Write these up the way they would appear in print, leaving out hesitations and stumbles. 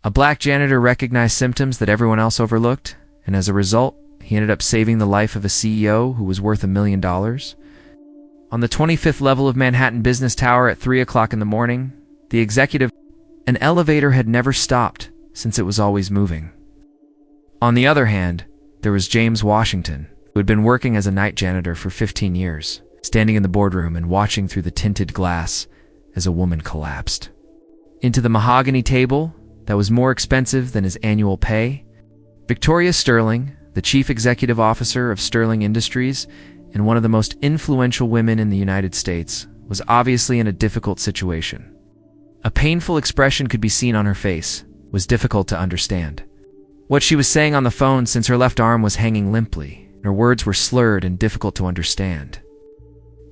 A black janitor recognized symptoms that everyone else overlooked, and as a result, he ended up saving the life of a CEO who was worth $1 million. On the 25th level of Manhattan Business Tower at 3 o'clock in the morning, the executive, an elevator had never stopped since it was always moving. On the other hand, there was James Washington, who had been working as a night janitor for 15 years, standing in the boardroom and watching through the tinted glass as a woman collapsed. Into the mahogany table that was more expensive than his annual pay, Victoria Sterling, the chief executive officer of Sterling Industries and one of the most influential women in the United States, was obviously in a difficult situation. A painful expression could be seen on her face, was difficult to understand. What she was saying on the phone, since her left arm was hanging limply, and her words were slurred and difficult to understand.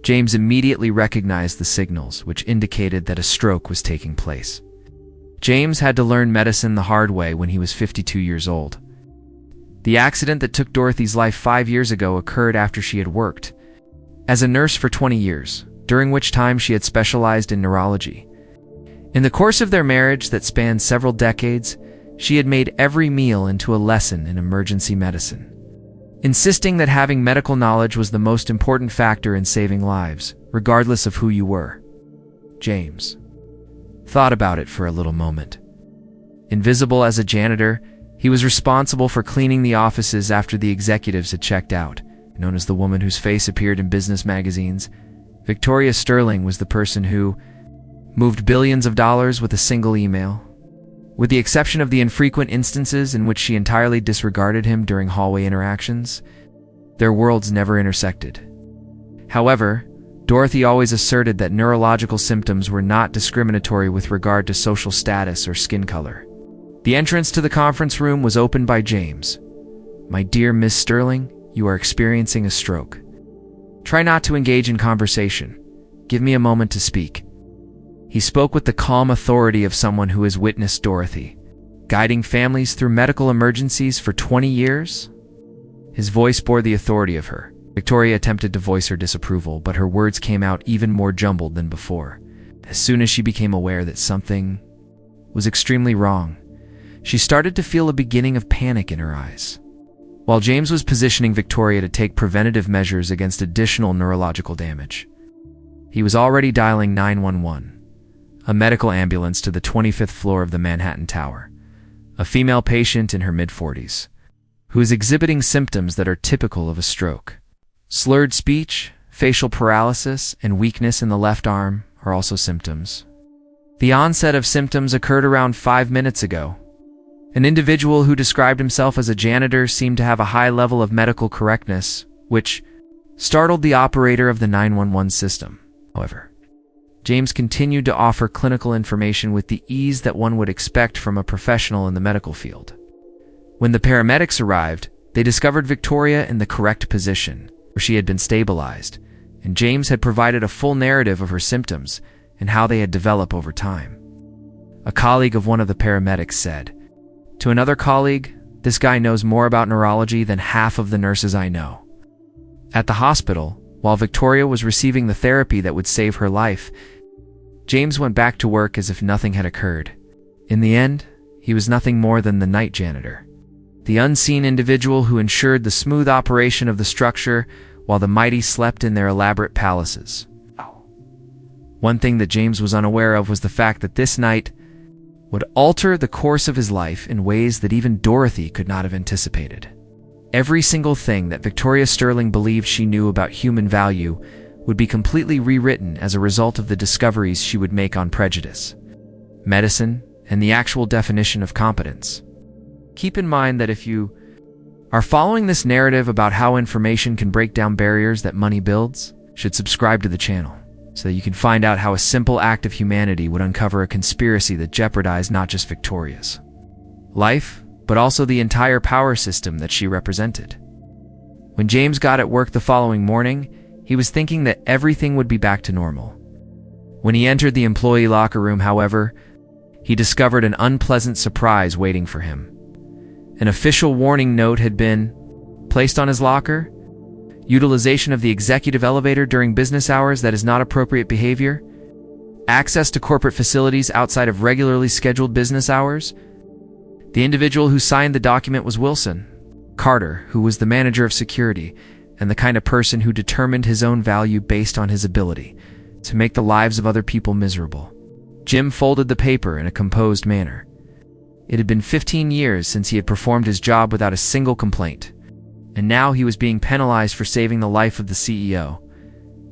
James immediately recognized the signals, which indicated that a stroke was taking place. James had to learn medicine the hard way when he was 52 years old. The accident that took Dorothy's life 5 years ago occurred after she had worked as a nurse for 20 years, during which time she had specialized in neurology. In the course of their marriage that spanned several decades, she had made every meal into a lesson in emergency medicine, insisting that having medical knowledge was the most important factor in saving lives, regardless of who you were. James thought about it for a little moment. Invisible as a janitor, he was responsible for cleaning the offices after the executives had checked out. Known as the woman whose face appeared in business magazines, Victoria Sterling was the person who moved billions of dollars with a single email. With the exception of the infrequent instances in which she entirely disregarded him during hallway interactions, their worlds never intersected. However, Dorothy always asserted that neurological symptoms were not discriminatory with regard to social status or skin color. The entrance to the conference room was opened by James. "My dear Miss Sterling, you are experiencing a stroke. Try not to engage in conversation. Give me a moment to speak." He spoke with the calm authority of someone who has witnessed Dorothy guiding families through medical emergencies for 20 years. His voice bore the authority of her. Victoria attempted to voice her disapproval, but her words came out even more jumbled than before. As soon as she became aware that something was extremely wrong, she started to feel a beginning of panic in her eyes. While James was positioning Victoria to take preventative measures against additional neurological damage, he was already dialing 911, a medical ambulance to the 25th floor of the Manhattan Tower. A female patient in her mid-40s, who is exhibiting symptoms that are typical of a stroke. Slurred speech, facial paralysis, and weakness in the left arm are also symptoms. The onset of symptoms occurred around 5 minutes ago. An individual who described himself as a janitor seemed to have a high level of medical correctness, which startled the operator of the 911 system. However, James continued to offer clinical information with the ease that one would expect from a professional in the medical field. When the paramedics arrived, they discovered Victoria in the correct position, where she had been stabilized, and James had provided a full narrative of her symptoms and how they had developed over time. A colleague of one of the paramedics said, "To another colleague, this guy knows more about neurology than half of the nurses I know." At the hospital, while Victoria was receiving the therapy that would save her life, James went back to work as if nothing had occurred. In the end, he was nothing more than the night janitor, the unseen individual who ensured the smooth operation of the structure while the mighty slept in their elaborate palaces. One thing that James was unaware of was the fact that this night would alter the course of his life in ways that even Dorothy could not have anticipated. Every single thing that Victoria Sterling believed she knew about human value would be completely rewritten as a result of the discoveries she would make on prejudice, medicine, and the actual definition of competence. Keep in mind that if you are following this narrative about how information can break down barriers that money builds, you should subscribe to the channel so that you can find out how a simple act of humanity would uncover a conspiracy that jeopardized not just Victoria's life, but also the entire power system that she represented. When James got at work the following morning, he was thinking that everything would be back to normal. When he entered the employee locker room, however, he discovered an unpleasant surprise waiting for him. An official warning note had been placed on his locker. Utilization of the executive elevator during business hours that is not appropriate behavior. Access to corporate facilities outside of regularly scheduled business hours. The individual who signed the document was Wilson Carter, who was the manager of security and the kind of person who determined his own value based on his ability to make the lives of other people miserable. Jim folded the paper in a composed manner. It had been 15 years since he had performed his job without a single complaint, and now he was being penalized for saving the life of the CEO.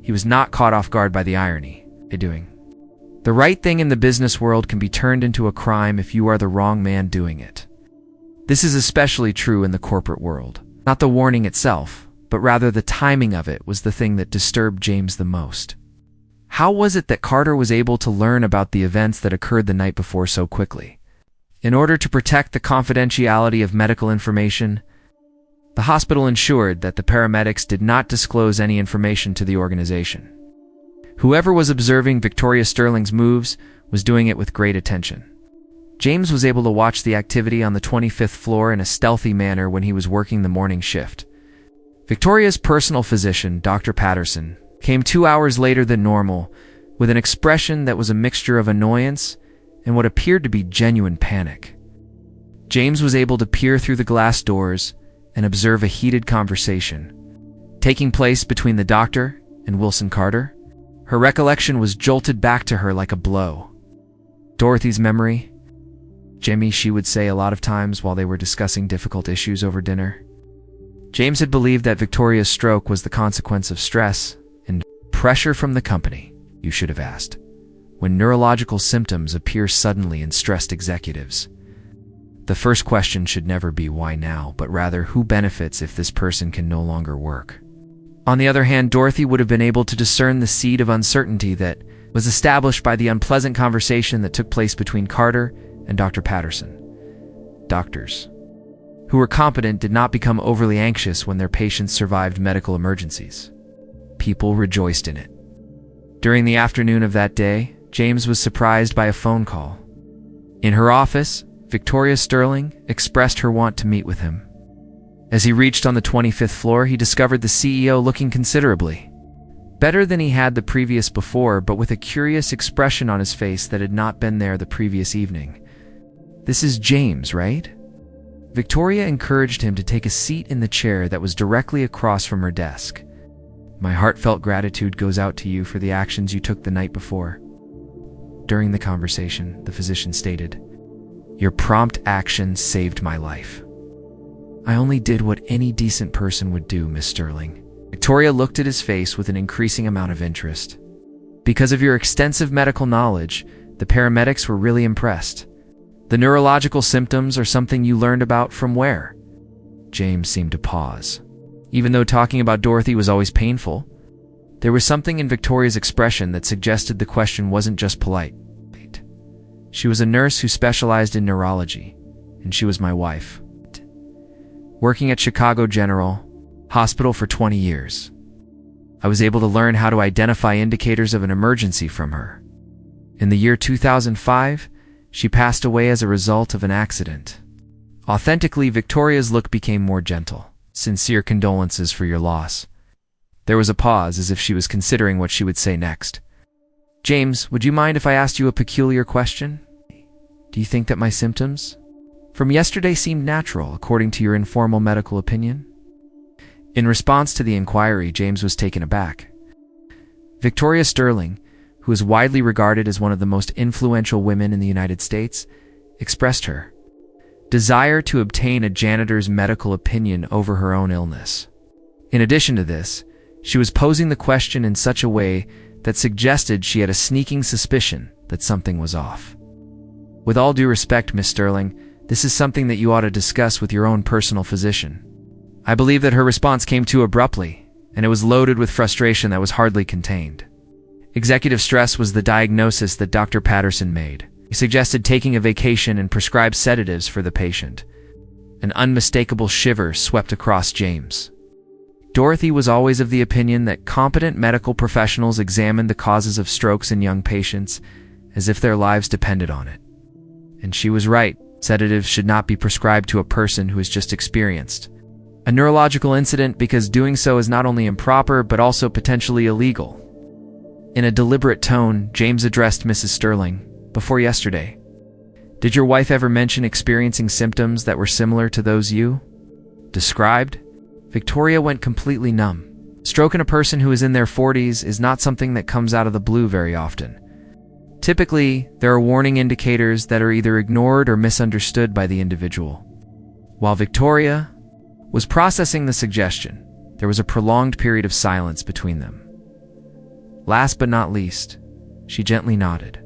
He was not caught off guard by the irony. The right thing in the business world can be turned into a crime if you are the wrong man doing it. This is especially true in the corporate world. Not the warning itself, but rather the timing of it was the thing that disturbed James the most. How was it that Carter was able to learn about the events that occurred the night before so quickly? In order to protect the confidentiality of medical information, the hospital ensured that the paramedics did not disclose any information to the organization. Whoever was observing Victoria Sterling's moves was doing it with great attention. James was able to watch the activity on the 25th floor in a stealthy manner when he was working the morning shift. Victoria's personal physician, Dr. Patterson, came 2 hours later than normal, with an expression that was a mixture of annoyance and what appeared to be genuine panic. James was able to peer through the glass doors and observe a heated conversation taking place between the doctor and Wilson Carter. Her recollection was jolted back to her like a blow. Dorothy's memory, Jimmy, she would say a lot of times while they were discussing difficult issues over dinner. James had believed that Victoria's stroke was the consequence of stress and pressure from the company. You should have asked. When neurological symptoms appear suddenly in stressed executives, the first question should never be why now, but rather who benefits if this person can no longer work. On the other hand, Dorothy would have been able to discern the seed of uncertainty that was established by the unpleasant conversation that took place between Carter and Dr. Patterson. Doctors who were competent did not become overly anxious when their patients survived medical emergencies. People rejoiced in it. During the afternoon of that day, James was surprised by a phone call. In her office, Victoria Sterling expressed her want to meet with him. As he reached on the 25th floor, he discovered the CEO looking considerably better than he had the previous before, but with a curious expression on his face that had not been there the previous evening. "This is James, right?" Victoria encouraged him to take a seat in the chair that was directly across from her desk. "My heartfelt gratitude goes out to you for the actions you took the night before." During the conversation, the physician stated, "Your prompt action saved my life. I only did what any decent person would do, Miss Sterling." Victoria looked at his face with an increasing amount of interest. "Because of your extensive medical knowledge, the paramedics were really impressed. The neurological symptoms are something you learned about from where?" James seemed to pause. Even though talking about Dorothy was always painful, there was something in Victoria's expression that suggested the question wasn't just polite. "She was a nurse who specialized in neurology, and she was my wife. Working at Chicago General Hospital for 20 years. I was able to learn how to identify indicators of an emergency from her. In the year 2005, she passed away as a result of an accident." Authentically, Victoria's look became more gentle. "Sincere condolences for your loss." There was a pause, as if she was considering what she would say next. "James, would you mind if I asked you a peculiar question? Do you think that my symptoms from yesterday seemed natural, according to your informal medical opinion?" In response to the inquiry, James was taken aback. Victoria Sterling, who is widely regarded as one of the most influential women in the United States, expressed her desire to obtain a janitor's medical opinion over her own illness. In addition to this, she was posing the question in such a way that suggested she had a sneaking suspicion that something was off. "With all due respect, Miss Sterling, this is something that you ought to discuss with your own personal physician." I believe that her response came too abruptly, and it was loaded with frustration that was hardly contained. Executive stress was the diagnosis that Dr. Patterson made. He suggested taking a vacation and prescribed sedatives for the patient. An unmistakable shiver swept across James. Dorothy was always of the opinion that competent medical professionals examined the causes of strokes in young patients as if their lives depended on it. And she was right. Sedatives should not be prescribed to a person who has just experienced a neurological incident, because doing so is not only improper but also potentially illegal. In a deliberate tone, James addressed Mrs. Sterling. "Before yesterday, Did your wife ever mention experiencing symptoms that were similar to those you described? Victoria went completely numb. Stroking a person who is in their 40s is not something that comes out of the blue very often. Typically, there are warning indicators that are either ignored or misunderstood by the individual. While Victoria was processing the suggestion, there was a prolonged period of silence between them. Last but not least, she gently nodded.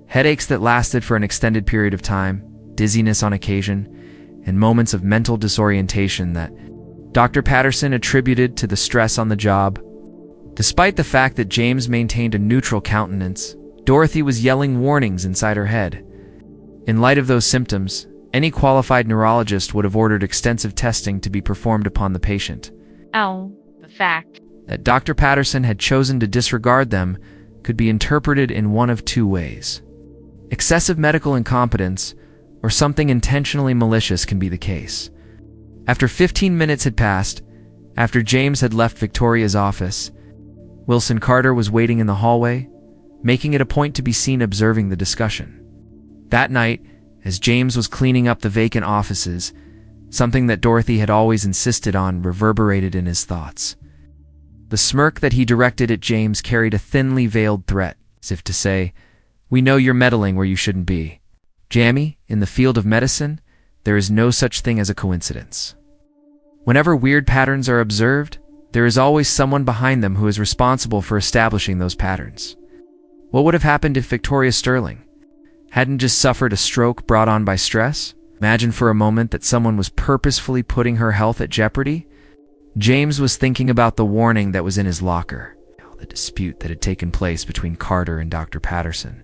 Headaches that lasted for an extended period of time, dizziness on occasion, and moments of mental disorientation that Dr. Patterson attributed to the stress on the job. Despite the fact that James maintained a neutral countenance, Dorothy was yelling warnings inside her head. In light of those symptoms, any qualified neurologist would have ordered extensive testing to be performed upon the patient. The fact That Dr. Patterson had chosen to disregard them could be interpreted in one of two ways. Excessive medical incompetence or something intentionally malicious can be the case. After 15 minutes had passed, after James had left Victoria's office, Wilson Carter was waiting in the hallway, making it a point to be seen observing the discussion. That night, as James was cleaning up the vacant offices, something that Dorothy had always insisted on reverberated in his thoughts. The smirk that he directed at James carried a thinly veiled threat, as if to say, "We know you're meddling where you shouldn't be. Jamie, in the field of medicine, there is no such thing as a coincidence. Whenever weird patterns are observed, there is always someone behind them who is responsible for establishing those patterns." What would have happened if Victoria Sterling hadn't just suffered a stroke brought on by stress? Imagine for a moment that someone was purposefully putting her health at jeopardy. James was thinking about the warning that was in his locker, the dispute that had taken place between Carter and Dr. Patterson,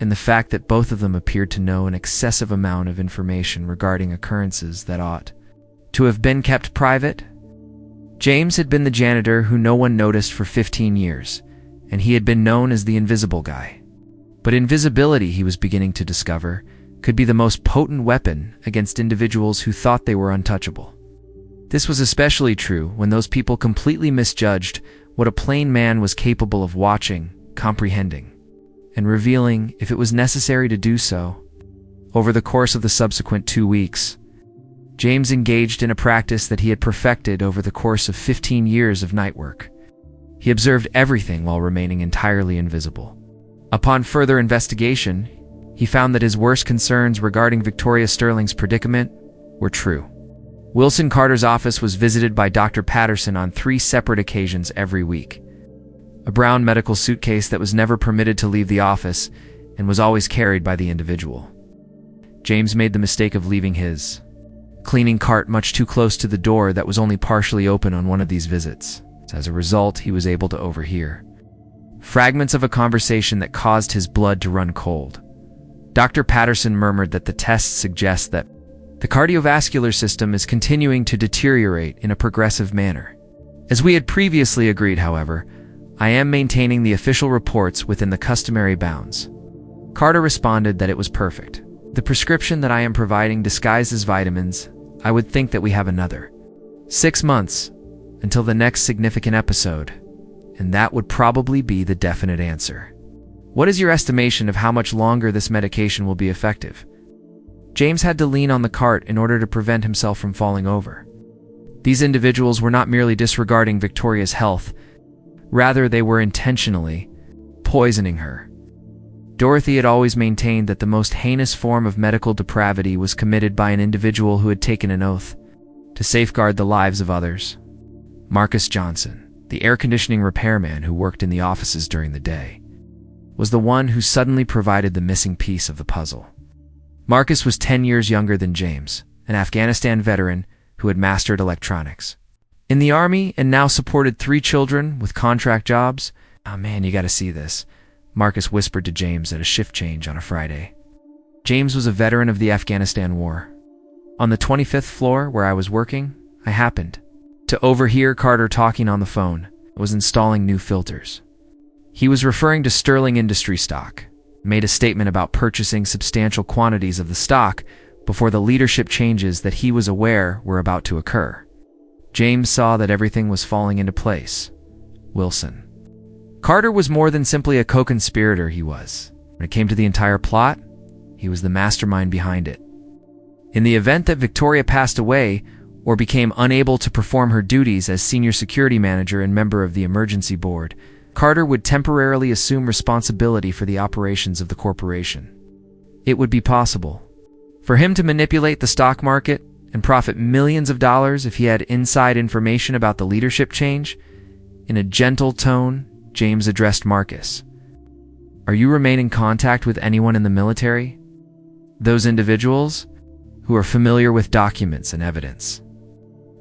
and the fact that both of them appeared to know an excessive amount of information regarding occurrences that ought to have been kept private. James had been the janitor who no one noticed for 15 years, and he had been known as the invisible guy. But invisibility, he was beginning to discover, could be the most potent weapon against individuals who thought they were untouchable. This was especially true when those people completely misjudged what a plain man was capable of watching, comprehending, and revealing if it was necessary to do so. Over the course of the subsequent 2 weeks, James engaged in a practice that he had perfected over the course of 15 years of night work. He observed everything while remaining entirely invisible. Upon further investigation, he found that his worst concerns regarding Victoria Sterling's predicament were true. Wilson Carter's office was visited by Dr. Patterson on 3 separate occasions every week. A brown medical suitcase that was never permitted to leave the office and was always carried by the individual. James made the mistake of leaving his cleaning cart much too close to the door that was only partially open on one of these visits. As a result, he was able to overhear fragments of a conversation that caused his blood to run cold. Dr. Patterson murmured that the tests suggest that the cardiovascular system is continuing to deteriorate in a progressive manner. As we had previously agreed, however, I am maintaining the official reports within the customary bounds. Carter responded that it was perfect. The prescription that I am providing disguised as vitamins, I would think that we have another 6 months until the next significant episode, and that would probably be the definite answer. What is your estimation of how much longer this medication will be effective? James had to lean on the cart in order to prevent himself from falling over. These individuals were not merely disregarding Victoria's health, rather they were intentionally poisoning her. Dorothy had always maintained that the most heinous form of medical depravity was committed by an individual who had taken an oath to safeguard the lives of others. Marcus Johnson, the air conditioning repairman who worked in the offices during the day, was the one who suddenly provided the missing piece of the puzzle. Marcus was 10 years younger than James, an Afghanistan veteran who had mastered electronics. In the Army and now supported 3 children with contract jobs. "Oh man, you gotta see this," Marcus whispered to James at a shift change on a Friday. James was a veteran of the Afghanistan War. On the 25th floor where I was working, I happened to overhear Carter talking on the phone. I was installing new filters. He was referring to Sterling Industry stock, made a statement about purchasing substantial quantities of the stock before the leadership changes that he was aware were about to occur. James saw that everything was falling into place. Wilson Carter was more than simply a co-conspirator. He was, when it came to the entire plot, He was the mastermind behind it. In the event that Victoria passed away or became unable to perform her duties as senior security manager and member of the emergency board, Carter would temporarily assume responsibility for the operations of the corporation. It would be possible for him to manipulate the stock market and profit millions of dollars if he had inside information about the leadership change. In a gentle tone, James addressed Marcus. "Are you remaining in contact with anyone in the military? Those individuals who are familiar with documents and evidence?"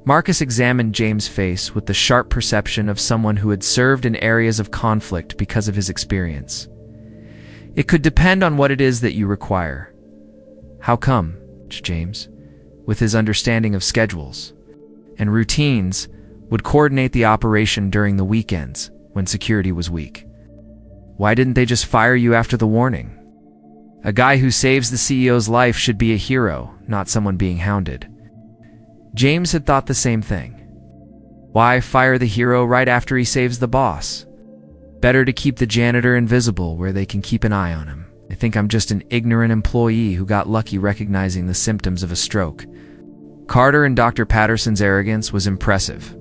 Marcus examined James' face with the sharp perception of someone who had served in areas of conflict because of his experience. "It could depend on what it is that you require." "How come?" James, with his understanding of schedules and routines, would coordinate the operation during the weekends when security was weak. "Why didn't they just fire you after the warning? A guy who saves the CEO's life should be a hero, not someone being hounded." James had thought the same thing. Why fire the hero right after he saves the boss? Better to keep the janitor invisible where they can keep an eye on him. "I think I'm just an ignorant employee who got lucky recognizing the symptoms of a stroke." Carter and Dr. Patterson's arrogance was impressive.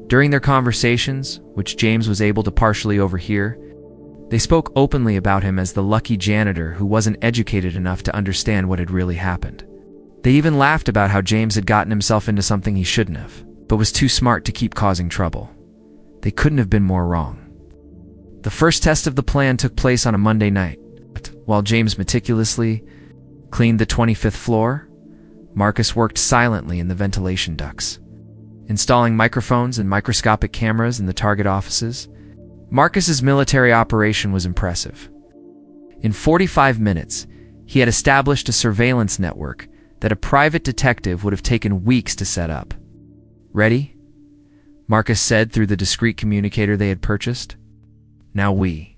During their conversations, which James was able to partially overhear, they spoke openly about him as the lucky janitor who wasn't educated enough to understand what had really happened. They even laughed about how James had gotten himself into something he shouldn't have, but was too smart to keep causing trouble. They couldn't have been more wrong. The first test of the plan took place on a Monday night. While James meticulously cleaned the 25th floor, Marcus worked silently in the ventilation ducts, installing microphones and microscopic cameras in the target offices. Marcus's military operation was impressive. In 45 minutes, he had established a surveillance network that a private detective would have taken weeks to set up. "Ready?" Marcus said through the discreet communicator they had purchased. "Now we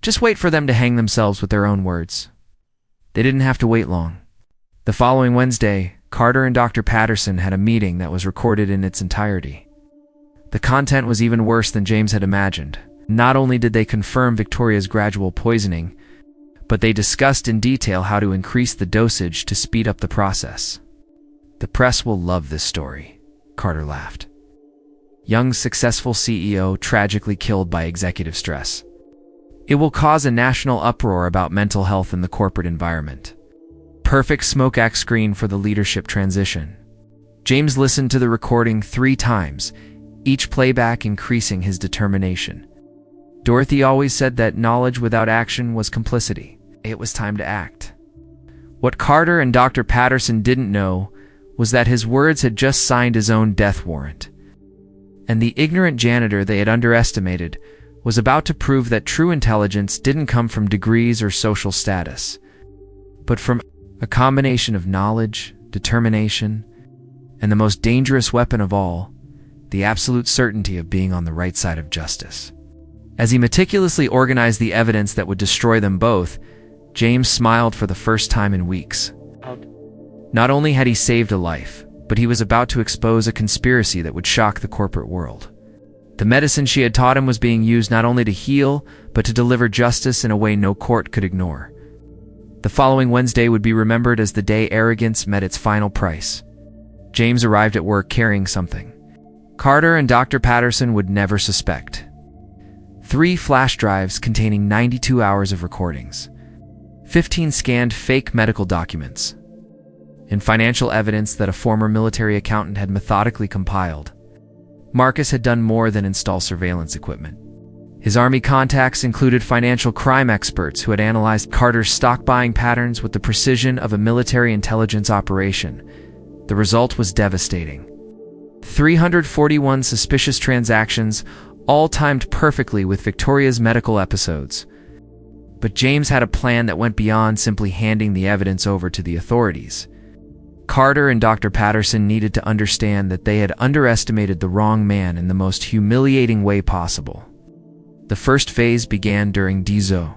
just wait for them to hang themselves with their own words." They didn't have to wait long. The following Wednesday, Carter and Dr. Patterson had a meeting that was recorded in its entirety. The content was even worse than James had imagined. Not only did they confirm Victoria's gradual poisoning, but they discussed in detail how to increase the dosage to speed up the process. "The press will love this story," Carter laughed. Young, successful CEO tragically killed by executive stress. "It will cause a national uproar about mental health in the corporate environment. Perfect smoke act screen for the leadership transition." James listened to the recording 3 times, each playback increasing his determination. Dorothy always said that knowledge without action was complicity. It was time to act. What Carter and Dr. Patterson didn't know was that his words had just signed his own death warrant. And the ignorant janitor they had underestimated was about to prove that true intelligence didn't come from degrees or social status, but from a combination of knowledge, determination, and the most dangerous weapon of all, the absolute certainty of being on the right side of justice. As he meticulously organized the evidence that would destroy them both, James smiled for the first time in weeks. Not only had he saved a life, but he was about to expose a conspiracy that would shock the corporate world. The medicine she had taught him was being used not only to heal, but to deliver justice in a way no court could ignore. The following Wednesday would be remembered as the day arrogance met its final price. James arrived at work carrying something Carter and Dr. Patterson would never suspect. 3 flash drives containing 92 hours of recordings, 15 scanned fake medical documents, and financial evidence that a former military accountant had methodically compiled. Marcus had done more than install surveillance equipment. His army contacts included financial crime experts who had analyzed Carter's stock buying patterns with the precision of a military intelligence operation. The result was devastating. 341 suspicious transactions, all timed perfectly with Victoria's medical episodes. But James had a plan that went beyond simply handing the evidence over to the authorities. Carter and Dr. Patterson needed to understand that they had underestimated the wrong man in the most humiliating way possible. The first phase began during DZO,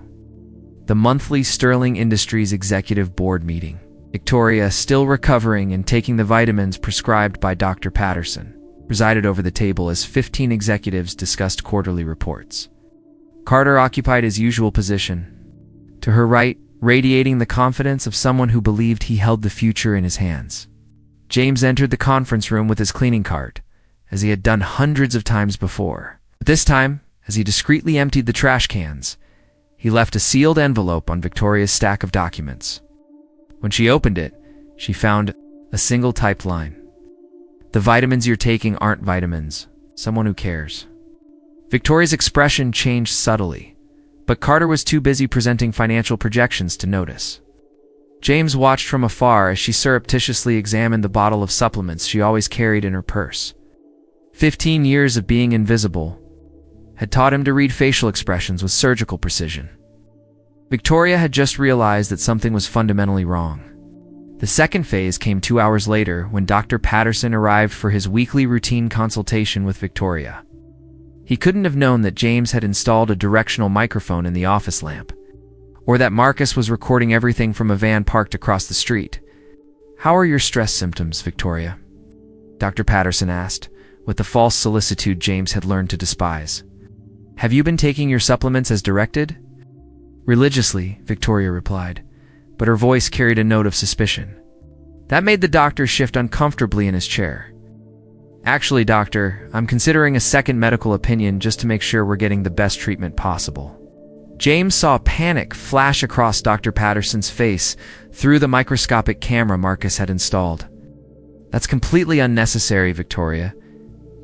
the monthly Sterling Industries Executive Board meeting. Victoria, still recovering and taking the vitamins prescribed by Dr. Patterson, presided over the table as 15 executives discussed quarterly reports. Carter occupied his usual position. To her right, radiating the confidence of someone who believed he held the future in his hands. James entered the conference room with his cleaning cart, as he had done hundreds of times before. But this time, as he discreetly emptied the trash cans, he left a sealed envelope on Victoria's stack of documents. When she opened it, she found a single typed line. "The vitamins you're taking aren't vitamins. Someone who cares." Victoria's expression changed subtly, but Carter was too busy presenting financial projections to notice. James watched from afar as she surreptitiously examined the bottle of supplements she always carried in her purse. 15 years of being invisible had taught him to read facial expressions with surgical precision. Victoria had just realized that something was fundamentally wrong. The second phase came 2 hours later when Dr. Patterson arrived for his weekly routine consultation with Victoria. He couldn't have known that James had installed a directional microphone in the office lamp, or that Marcus was recording everything from a van parked across the street. "How are your stress symptoms, Victoria?" Dr. Patterson asked, with the false solicitude James had learned to despise. "Have you been taking your supplements as directed?" "Religiously," Victoria replied, but her voice carried a note of suspicion. That made the doctor shift uncomfortably in his chair. "Actually, doctor, I'm considering a second medical opinion just to make sure we're getting the best treatment possible." James saw panic flash across Dr. Patterson's face through the microscopic camera Marcus had installed. "That's completely unnecessary, Victoria.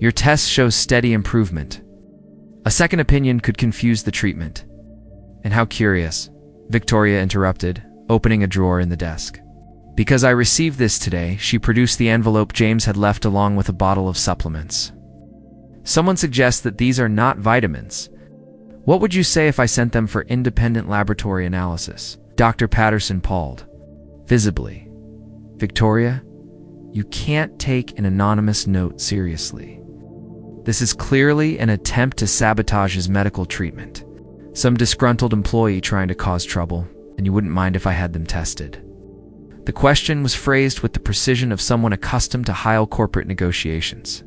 Your tests show steady improvement. A second opinion could confuse the treatment." "And how curious," Victoria interrupted, opening a drawer in the desk. "Because I received this today," she produced the envelope James had left along with a bottle of supplements. "Someone suggests that these are not vitamins. What would you say if I sent them for independent laboratory analysis?" Dr. Patterson paused, visibly. "Victoria, you can't take an anonymous note seriously. This is clearly an attempt to sabotage his medical treatment. Some disgruntled employee trying to cause trouble, and you wouldn't mind if I had them tested." The question was phrased with the precision of someone accustomed to high corporate negotiations.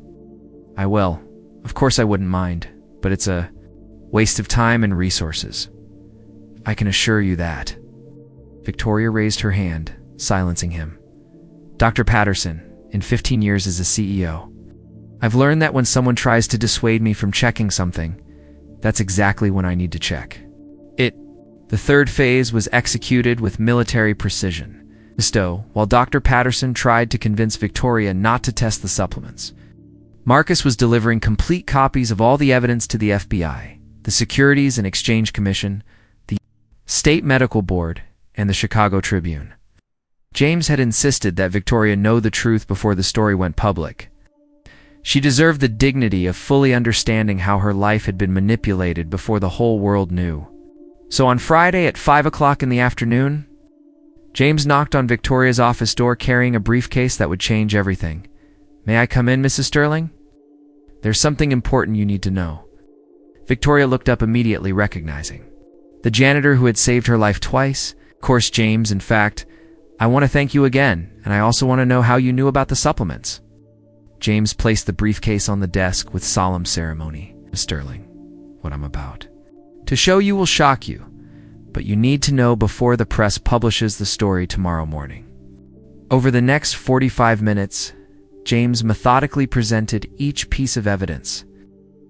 "I will. Of course I wouldn't mind, but it's a waste of time and resources. I can assure you that." Victoria raised her hand, silencing him. "Dr. Patterson, in 15 years as a CEO, I've learned that when someone tries to dissuade me from checking something, that's exactly when I need to check it." The third phase was executed with military precision. While Dr. Patterson tried to convince Victoria not to test the supplements, Marcus was delivering complete copies of all the evidence to the FBI, the Securities and Exchange Commission, the State Medical Board, and the Chicago Tribune. James had insisted that Victoria know the truth before the story went public. She deserved the dignity of fully understanding how her life had been manipulated before the whole world knew. So on Friday at 5 o'clock in the afternoon, James knocked on Victoria's office door carrying a briefcase that would change everything. "May I come in, Mrs. Sterling? There's something important you need to know." Victoria looked up immediately, recognizing the janitor who had saved her life twice. "Of course, James, in fact, I want to thank you again, and I also want to know how you knew about the supplements." James placed the briefcase on the desk with solemn ceremony. "Miss Sterling, what I'm about to show you will shock you, but you need to know before the press publishes the story tomorrow morning." Over the next 45 minutes, James methodically presented each piece of evidence.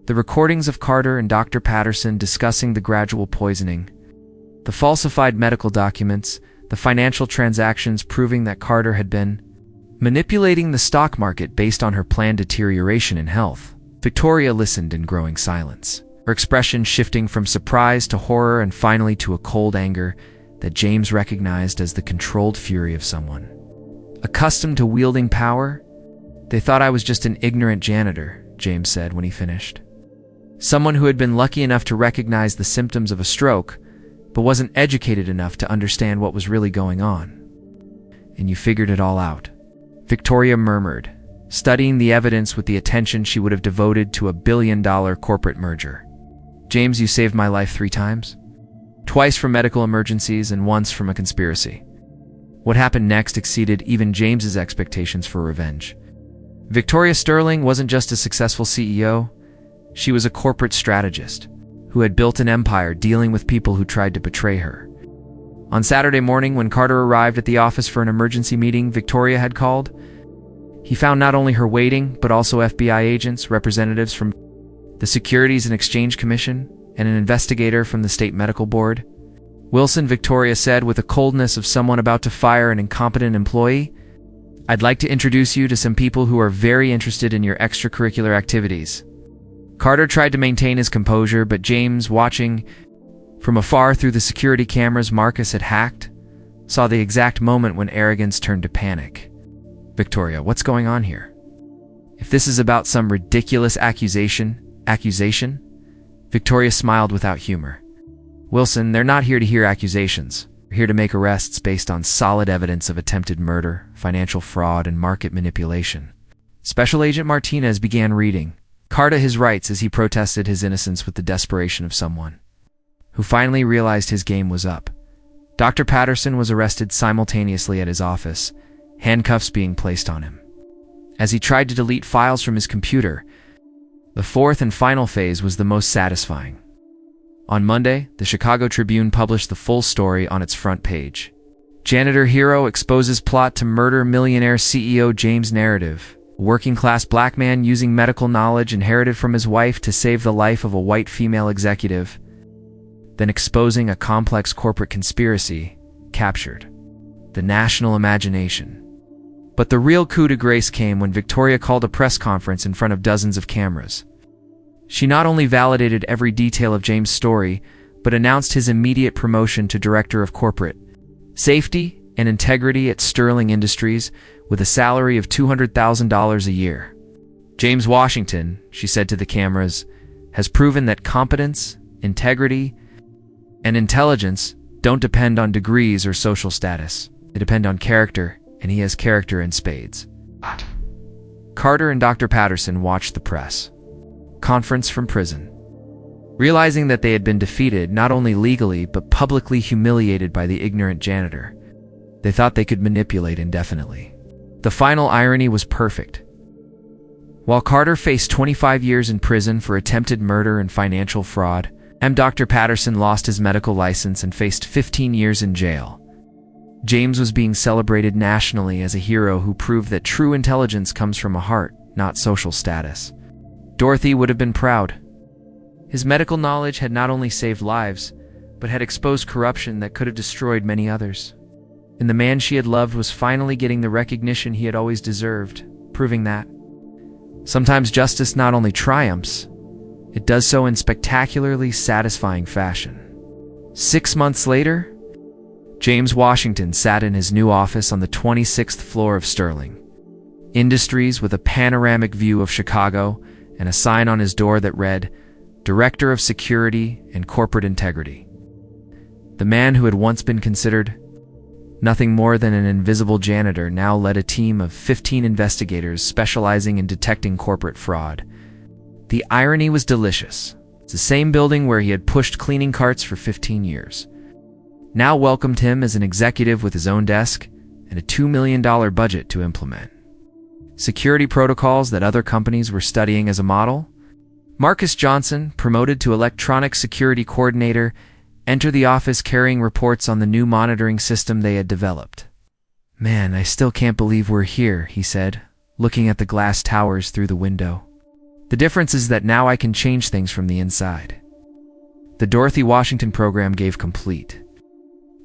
The recordings of Carter and Dr. Patterson discussing the gradual poisoning, the falsified medical documents, the financial transactions proving that Carter had been manipulating the stock market based on her planned deterioration in health. Victoria listened in growing silence, her expression shifting from surprise to horror and finally to a cold anger that James recognized as the controlled fury of someone accustomed to wielding power. "They thought I was just an ignorant janitor," James said when he finished. "Someone who had been lucky enough to recognize the symptoms of a stroke, but wasn't educated enough to understand what was really going on. And you figured it all out," Victoria murmured, studying the evidence with the attention she would have devoted to a billion-dollar corporate merger. "James, you saved my life 3 times. Twice from medical emergencies and once from a conspiracy." What happened next exceeded even James's expectations for revenge. Victoria Sterling wasn't just a successful CEO, she was a corporate strategist who had built an empire dealing with people who tried to betray her. On Saturday morning, when Carter arrived at the office for an emergency meeting Victoria had called, he found not only her waiting, but also FBI agents, representatives from the Securities and Exchange Commission, and an investigator from the State Medical Board. "Wilson," Victoria said with the coldness of someone about to fire an incompetent employee, "I'd like to introduce you to some people who are very interested in your extracurricular activities." Carter tried to maintain his composure, but James, watching from afar through the security cameras Marcus had hacked, saw the exact moment when arrogance turned to panic. "Victoria, what's going on here? If this is about some ridiculous accusation? Victoria smiled without humor. "Wilson, they're not here to hear accusations. They're here to make arrests based on solid evidence of attempted murder, financial fraud, and market manipulation." Special Agent Martinez began reading Carter his rights as he protested his innocence with the desperation of someone who finally realized his game was up. Dr. Patterson was arrested simultaneously at his office, handcuffs being placed on him. As he tried to delete files from his computer, the fourth and final phase was the most satisfying. On Monday, the Chicago Tribune published the full story on its front page. Janitor hero exposes plot to murder millionaire CEO James narrative. Working-class black man using medical knowledge inherited from his wife to save the life of a white female executive, then exposing a complex corporate conspiracy, captured the national imagination. But the real coup de grace came when Victoria called a press conference in front of dozens of cameras. She not only validated every detail of James' story, but announced his immediate promotion to Director of Corporate Safety and Integrity at Sterling Industries with a salary of $200,000 a year. "James Washington," she said to the cameras, "has proven that competence, integrity, and intelligence don't depend on degrees or social status. They depend on character, and he has character in spades." Carter and Dr. Patterson watched the press conference from prison. Realizing that they had been defeated not only legally but publicly humiliated by the ignorant janitor, they thought they could manipulate indefinitely. The final irony was perfect. While Carter faced 25 years in prison for attempted murder and financial fraud, Dr. Patterson lost his medical license and faced 15 years in jail. James was being celebrated nationally as a hero who proved that true intelligence comes from a heart, not social status. Dorothy would have been proud. His medical knowledge had not only saved lives, but had exposed corruption that could have destroyed many others. And the man she had loved was finally getting the recognition he had always deserved, proving that sometimes justice not only triumphs, it does so in spectacularly satisfying fashion. 6 months later, James Washington sat in his new office on the 26th floor of Sterling Industries with a panoramic view of Chicago and a sign on his door that read, "Director of Security and Corporate Integrity." The man who had once been considered nothing more than an invisible janitor now led a team of 15 investigators specializing in detecting corporate fraud. The irony was delicious. It's the same building where he had pushed cleaning carts for 15 years. Now welcomed him as an executive with his own desk and a $2 million budget to implement security protocols that other companies were studying as a model. Marcus Johnson, promoted to electronic security coordinator, entered the office carrying reports on the new monitoring system they had developed. "Man, I still can't believe we're here," he said, looking at the glass towers through the window. "The difference is that now I can change things from the inside." The Dorothy Washington program gave complete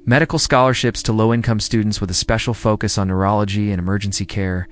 medical scholarships to low-income students with a special focus on neurology and emergency care,